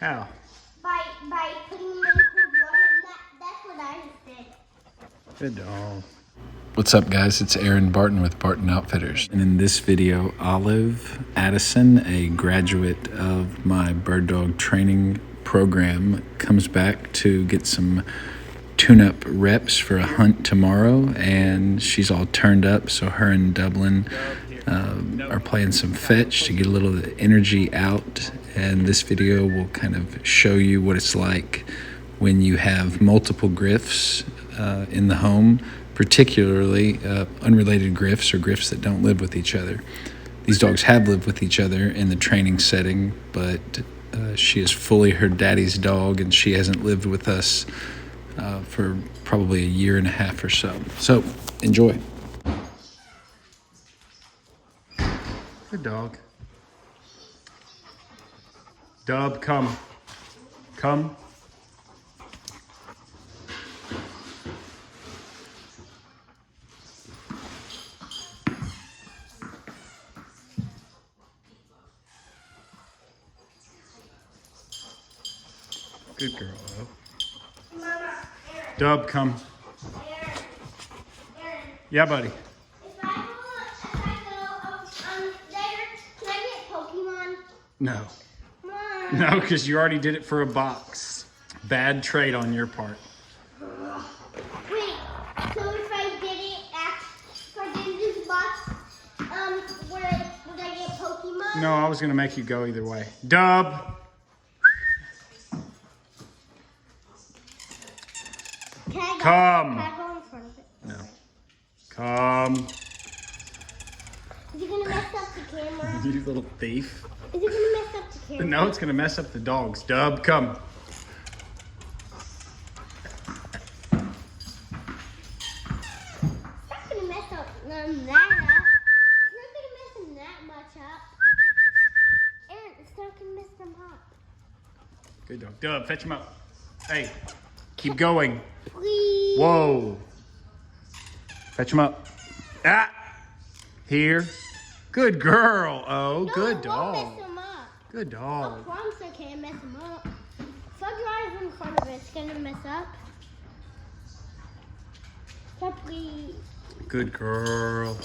How? By putting them in cold water. That's what I did. Good dog. What's up, guys? It's Aaron Barton with Barton Outfitters. And in this video, Olive Addison, a graduate of my bird dog training program, comes back to get some tune-up reps for a hunt tomorrow, and she's all turned up, so her and Dublin are playing some fetch to get a little of the energy out. And this video will kind of show you what it's like when you have multiple griffs in the home, particularly unrelated griffs or griffs that don't live with each other. These dogs have lived with each other in the training setting, but she is fully her daddy's dog, and she hasn't lived with us for probably a year and a half or so. So, enjoy. Good dog. Dub, come. Come. Good girl, Dub. Dub, come. Yeah, buddy. If I go there, can I get Pokemon? No. Come on. No, because you already did it for a box. Bad trade on your part. Wait, so if I did this box, would I get Pokemon? No, I was going to make you go either way. Dub. Can Come. I go in front of it? No. Come. Is it gonna mess up the camera? You little thief. Is it gonna mess up the camera? No, it's going to mess up the dogs. Dub, come. It's not gonna mess up that up. It's not gonna mess them that much up. Aaron, it's not gonna mess them up. Good dog. Dub, fetch him up. Hey, keep going. Please. Whoa. Fetch him up. Ah. Here. Good girl. Oh, No, good it won't dog. mess them up. Good I dog. promise I can't mess them up. If I drive in front of it, it's gonna mess up. So please. Good girl.